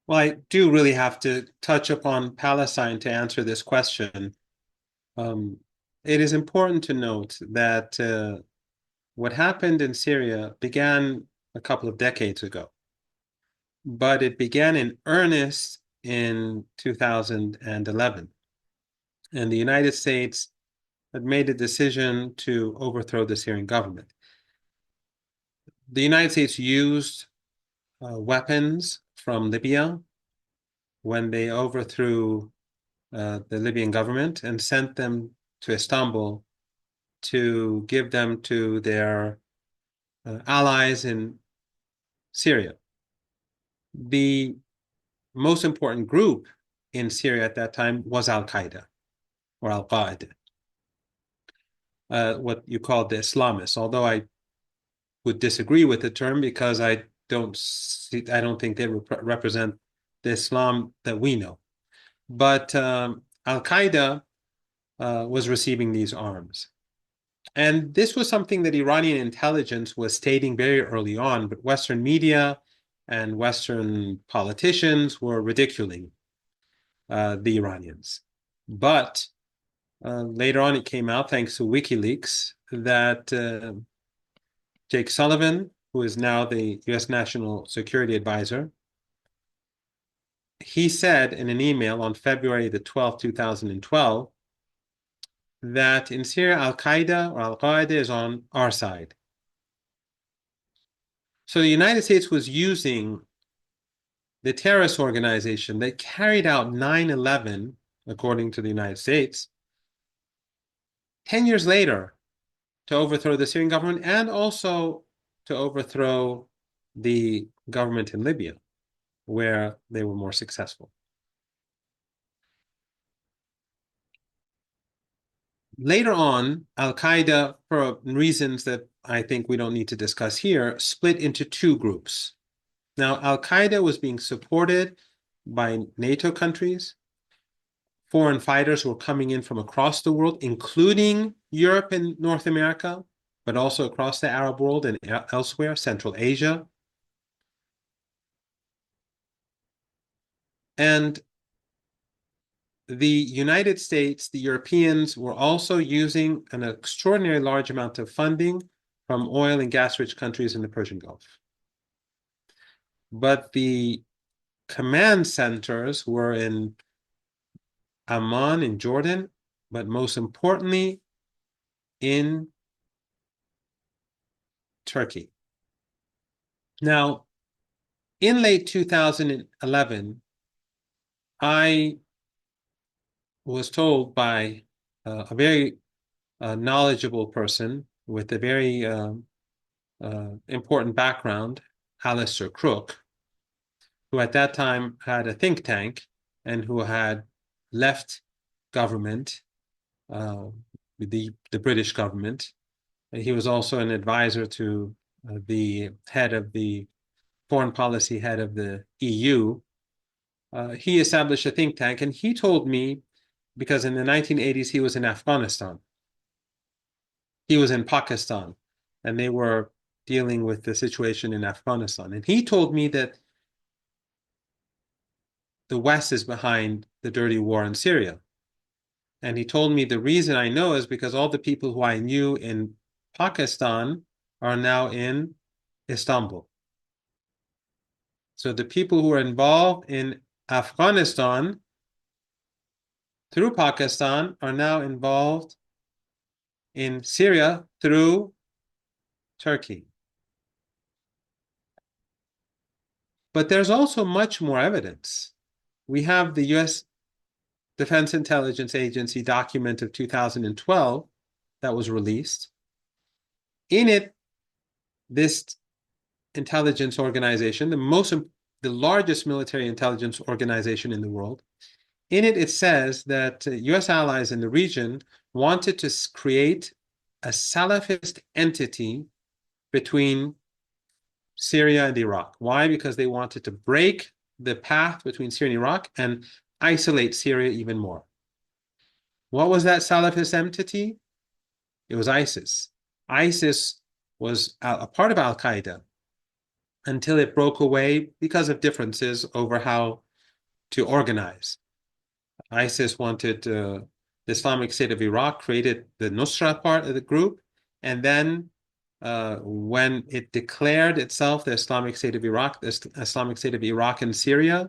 Well, I do really have to touch upon Palestine to answer this question. Um, it is important to note that what happened in Syria began a couple of decades ago, but it began in earnest in 2011. And the United States had made a decision to overthrow the Syrian government. The United States used weapons from Libya when they overthrew the Libyan government and sent them to Istanbul to give them to their allies in Syria. The most important group in Syria at that time was Al-Qaeda or Al-Qaeda, what you call the Islamists, although I would disagree with the term because I don't think they represent the Islam that we know. But Al-Qaeda was receiving these arms. And this was something that Iranian intelligence was stating very early on, but Western media and Western politicians were ridiculing the Iranians. But later on, it came out, thanks to WikiLeaks, that Jake Sullivan, who is now the U.S. National Security Advisor, he said in an email on February the 12th, 2012, that in Syria, Al-Qaeda or Al-Qaeda is on our side. So the United States was using the terrorist organization that carried out 9/11, according to the United States, 10 years later to overthrow the Syrian government and also to overthrow the government in Libya, where they were more successful. Later on, Al-Qaeda, for reasons that I think we don't need to discuss here, split into two groups. Now, Al-Qaeda was being supported by NATO countries. Foreign fighters were coming in from across the world, including Europe and North America, but also across the Arab world and elsewhere, Central Asia. And the United States, the Europeans were also using an extraordinarily large amount of funding from oil and gas-rich countries in the Persian Gulf. But the command centers were in Amman in Jordan, but most importantly in Turkey. Now, in late 2011, I was told by a very knowledgeable person with a very important background, Alistair Crook, who at that time had a think tank and who had left government, the British government. He was also an advisor to the head of the foreign policy head of the EU. He established a think tank, and he told me, because in the 1980s he was in Afghanistan, he was in Pakistan, and they were dealing with the situation in Afghanistan. And he told me that the West is behind the dirty war in Syria. And he told me the reason I know is because all the people who I knew in Pakistan are now in Istanbul. So the people who are involved in Afghanistan through Pakistan are now involved in Syria through Turkey. But there's also much more evidence. We have the US Defense Intelligence Agency document of 2012 that was released. In it, this intelligence organization, the largest military intelligence organization in the world, in it, it says that US allies in the region wanted to create a Salafist entity between Syria and Iraq. Why? Because they wanted to break the path between Syria and Iraq and isolate Syria even more. What was that Salafist entity? It was ISIS. ISIS was a part of Al-Qaeda. until it broke away because of differences over how to organize. ISIS wanted the Islamic State of Iraq created the Nusra part of the group, and then when it declared itself the Islamic State of Iraq, the Islamic State of Iraq and Syria,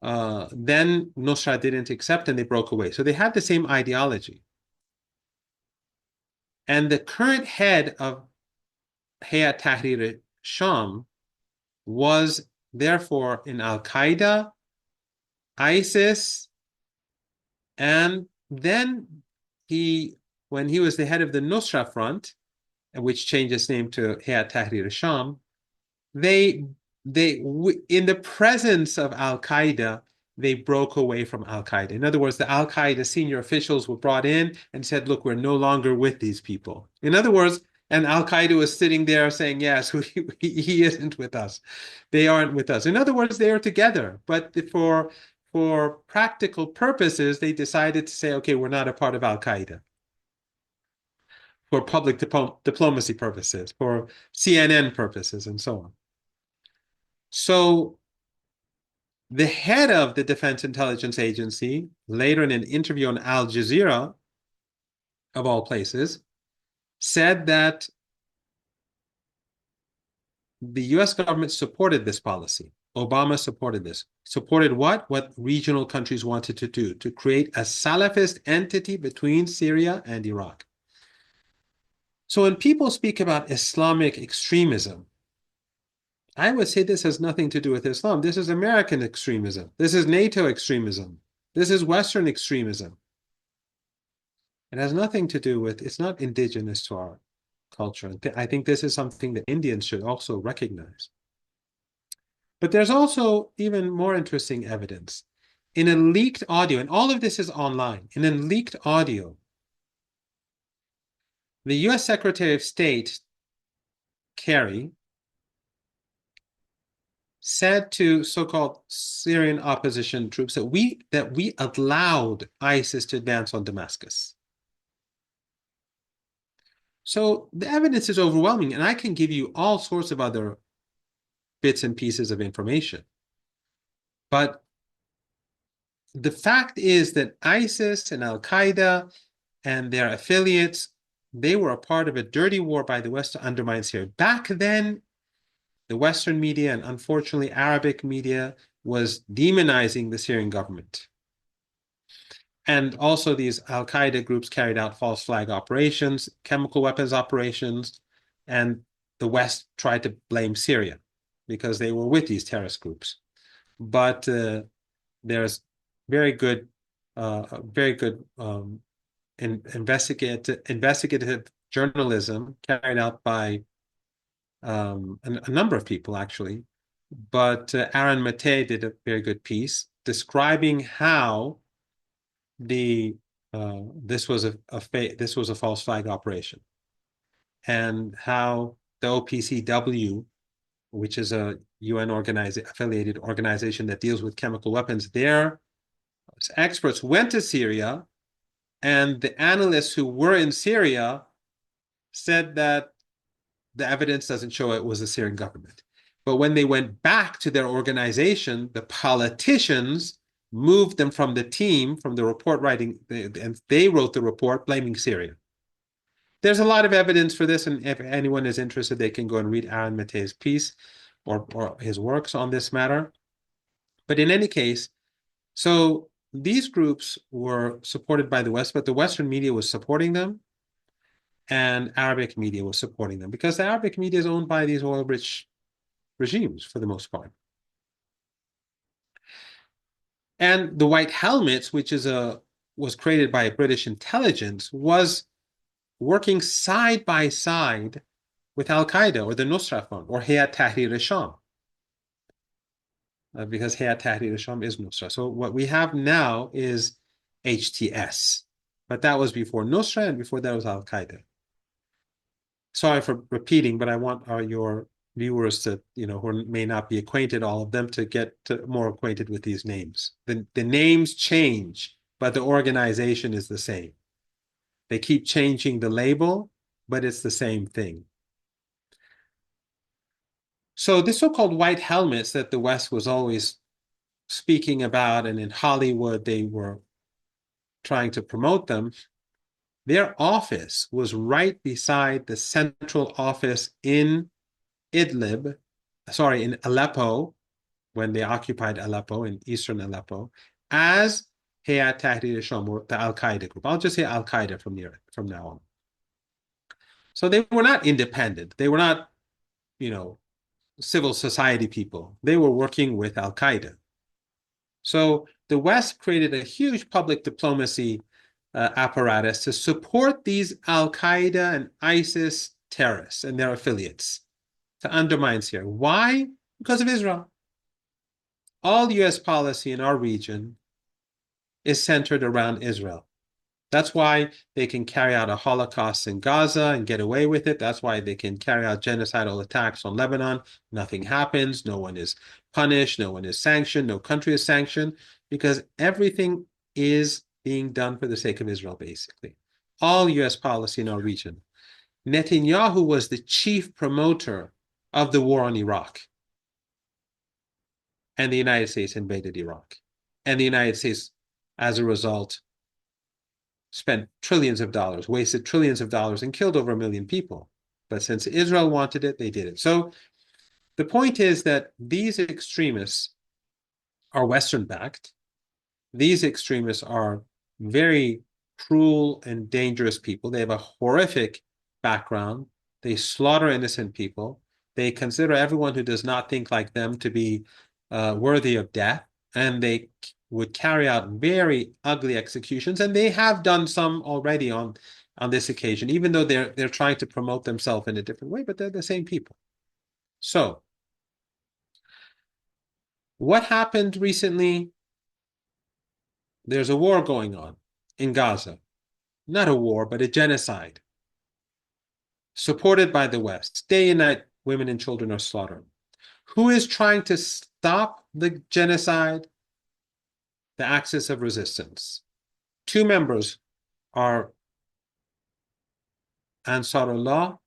then Nusra didn't accept and they broke away. So they had the same ideology. And the current head of Hayat Tahrir Sham was therefore in Al-Qaeda, ISIS, and then when he was the head of the Nusra Front, which changed its name to Hayat Tahrir Sham, they in the presence of Al-Qaeda, they broke away from Al-Qaeda. In other words, the Al-Qaeda senior officials were brought in and said, look, we're no longer with these people. In other words, and Al-Qaeda was sitting there saying, yes, he isn't with us. They aren't with us. In other words, they are together. But for practical purposes, they decided to say, okay, we're not a part of Al-Qaeda. For public diplomacy purposes, for CNN purposes, and so on. So the head of the Defense Intelligence Agency, later in an interview on Al Jazeera, of all places, said that the US government supported this policy. Obama supported this. Supported what? What regional countries wanted to do, to create a Salafist entity between Syria and Iraq. So when people speak about Islamic extremism, I would say this has nothing to do with Islam. This is American extremism. This is NATO extremism. This is Western extremism. It has nothing to do with, it's not indigenous to our culture. I think this is something that Indians should also recognize. But there's also even more interesting evidence. In a leaked audio, and all of this is online, in a leaked audio, the US Secretary of State, Kerry, said to so-called Syrian opposition troops that we allowed ISIS to advance on Damascus. So the evidence is overwhelming, and I can give you all sorts of other bits and pieces of information. But the fact is that ISIS and Al-Qaeda and their affiliates, they were a part of a dirty war by the West to undermine Syria. Back then, the Western media, and unfortunately Arabic media, was demonizing the Syrian government. And also these Al-Qaeda groups carried out false flag operations, chemical weapons operations, and the West tried to blame Syria because they were with these terrorist groups. But there's very good investigative journalism carried out by a number of people, actually. But Aaron Matei did a very good piece describing how this was a false flag operation, and how the OPCW, which is a UN affiliated organization that deals with chemical weapons, their experts went to Syria, and the analysts who were in Syria said that the evidence doesn't show it was the Syrian government. But when they went back to their organization, the politicians moved them from the team, from the report writing, and they wrote the report blaming Syria. There's a lot of evidence for this, and if anyone is interested, they can go and read Aaron Matei's piece or his works on this matter. But in any case, so these groups were supported by the West, but the Western media was supporting them, and Arabic media was supporting them, because the Arabic media is owned by these oil-rich regimes for the most part. And the White Helmets, which was created by British intelligence, was working side by side with Al-Qaeda or the Nusra Front or Hayat Tahrir al-Sham, because Hayat Tahrir al-Sham is Nusra. So what we have now is HTS, but that was before Nusra, and before that was Al-Qaeda. Sorry for repeating, but I want your viewers to, who may not be acquainted, all of them, to get more acquainted with these names. The names change, but the organization is the same. They keep changing the label, but it's the same thing. So the so-called white helmets that the West was always speaking about, and in Hollywood they were trying to promote them, their office was right beside the central office in in Aleppo, when they occupied Aleppo, in eastern Aleppo, as Hayat Tahrir al-Sham, or the Al-Qaeda group. I'll just say Al-Qaeda from now on. So they were not independent. They were not, civil society people. They were working with Al-Qaeda. So the West created a huge public diplomacy apparatus to support these Al-Qaeda and ISIS terrorists and their affiliates, to undermine Syria. Why? Because of Israel. All US policy in our region is centered around Israel. That's why they can carry out a Holocaust in Gaza and get away with it. That's why they can carry out genocidal attacks on Lebanon. Nothing happens. No one is punished. No one is sanctioned. No country is sanctioned, because everything is being done for the sake of Israel, basically. All US policy in our region. Netanyahu was the chief promoter of the war on Iraq. And the United States invaded Iraq. And the United States, as a result, spent trillions of dollars, wasted trillions of dollars, and killed over 1 million people. But since Israel wanted it, they did it. So the point is that these extremists are Western-backed. These extremists are very cruel and dangerous people. They have a horrific background. They slaughter innocent people. They consider everyone who does not think like them to be worthy of death, and they would carry out very ugly executions, and they have done some already on this occasion, even though they're trying to promote themselves in a different way, but they're the same people. So what happened recently? There's a war going on in Gaza. Not a war, but a genocide, supported by the West. Day and night, women and children are slaughtered. Who is trying to stop the genocide? The Axis of Resistance. Two members are Ansarullah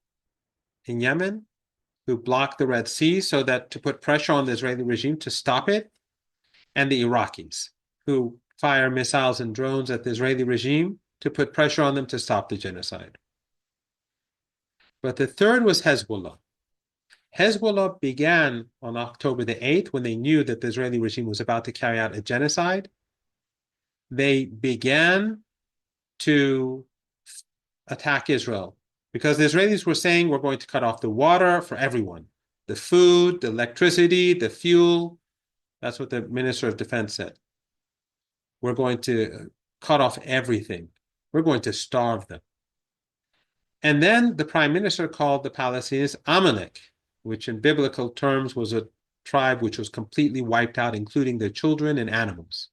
in Yemen, who blocked the Red Sea so that to put pressure on the Israeli regime to stop it, and the Iraqis, who fire missiles and drones at the Israeli regime to put pressure on them to stop the genocide. But the third was Hezbollah. Hezbollah began on October the 8th, when they knew that the Israeli regime was about to carry out a genocide. They began to attack Israel because the Israelis were saying, we're going to cut off the water for everyone, the food, the electricity, the fuel. That's what the Minister of Defense said. We're going to cut off everything. We're going to starve them. And then the Prime Minister called the Palestinians Amalek, which in biblical terms was a tribe which was completely wiped out, including their children and animals.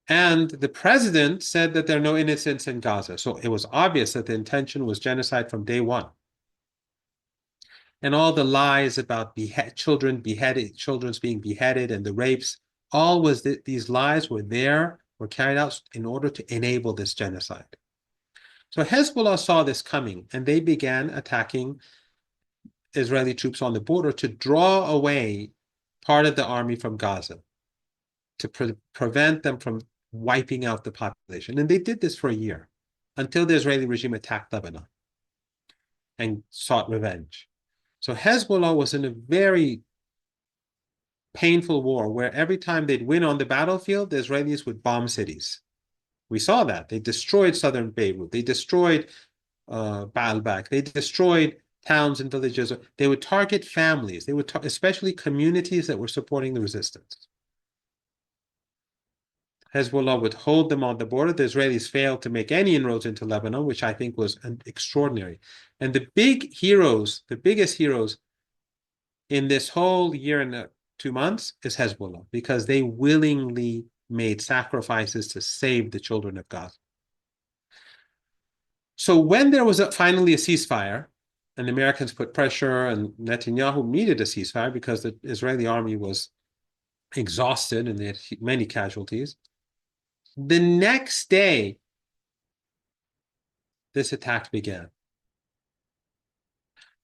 And the president said that there are no innocents in Gaza. So it was obvious that the intention was genocide from day one. And all the lies about children's being beheaded, and the rapes, these lies were carried out in order to enable this genocide. So Hezbollah saw this coming, and they began attacking Israeli troops on the border to draw away part of the army from Gaza, to prevent them from wiping out the population. And they did this for a year, until the Israeli regime attacked Lebanon and sought revenge. So Hezbollah was in a very painful war, where every time they'd win on the battlefield, the Israelis would bomb cities. We saw that. They destroyed southern Beirut. They destroyed Baalbek. They destroyed towns and villages. They would target families. They would especially communities that were supporting the resistance. Hezbollah would hold them on the border. The Israelis failed to make any inroads into Lebanon, which I think was extraordinary. And the biggest heroes in this whole year and 2 months is Hezbollah, because they willingly made sacrifices to save the children of Gaza. So when there was finally a ceasefire, and the Americans put pressure, and Netanyahu needed a ceasefire because the Israeli army was exhausted and they had many casualties, the next day, this attack began.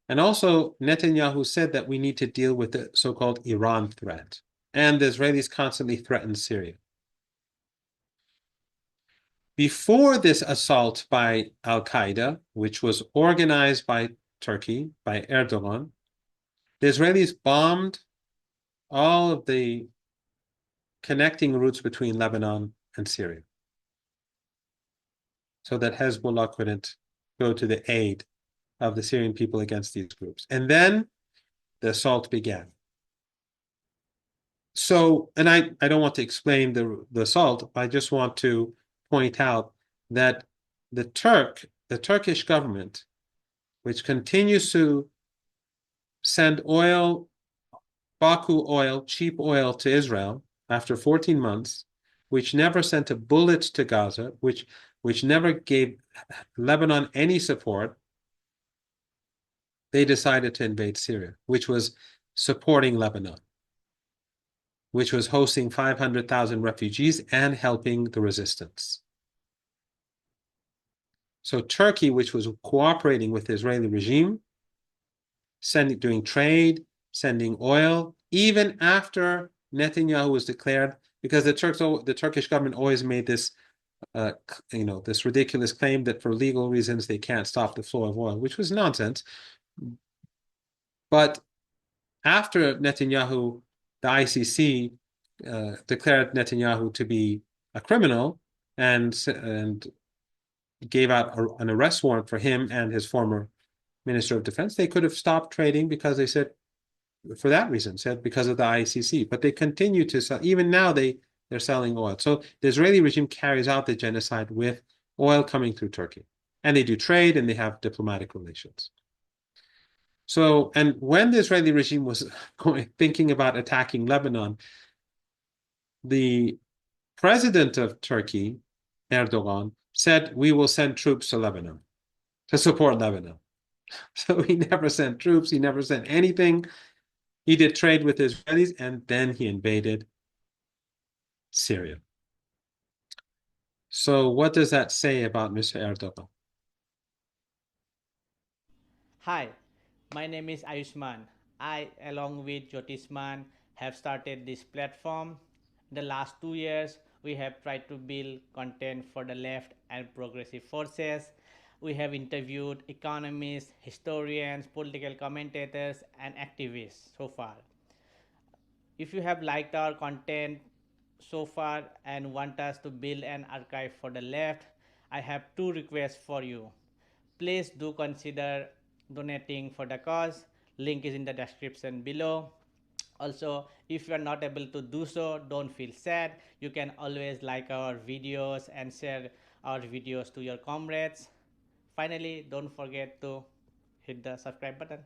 And also, Netanyahu said that we need to deal with the so-called Iran threat. And the Israelis constantly threaten Syria. Before this assault by Al-Qaeda, which was organized by Turkey, by Erdogan, the Israelis bombed all of the connecting routes between Lebanon and Syria so that Hezbollah couldn't go to the aid of the Syrian people against these groups. And then the assault began. So, and I don't want to explain the assault, I just want to point out that the Turkish government, which continues to send oil, Baku oil, cheap oil to Israel after 14 months, which never sent a bullet to Gaza, which never gave Lebanon any support, they decided to invade Syria, which was supporting Lebanon, which was hosting 500,000 refugees and helping the resistance. So Turkey, which was cooperating with the Israeli regime, doing trade, sending oil, even after Netanyahu was declared, because the Turkish government always made this, this ridiculous claim that for legal reasons they can't stop the flow of oil, which was nonsense. But after Netanyahu, the ICC declared Netanyahu to be a criminal and gave out an arrest warrant for him and his former Minister of Defense, they could have stopped trading because they said, for that reason, said because of the ICC. But they continue to sell. Even now, they're selling oil. So the Israeli regime carries out the genocide with oil coming through Turkey. And they do trade and they have diplomatic relations. So, and when the Israeli regime was thinking about attacking Lebanon, the president of Turkey, Erdogan, said, we will send troops to Lebanon to support Lebanon. So he never sent troops, he never sent anything. He did trade with the Israelis, and then he invaded Syria. So what does that say about Mr. Erdogan? Hi, my name is Ayushman. I, along with Jyotisman, have started this platform. The last 2 years, we have tried to build content for the left and progressive forces. We have interviewed economists, historians, political commentators, and activists so far. If you have liked our content so far and want us to build an archive for the left, I have two requests for you. Please do consider donating for the cause. Link is in the description below. Also, if you are not able to do so, don't feel sad. You can always like our videos and share our videos to your comrades. Finally, don't forget to hit the subscribe button.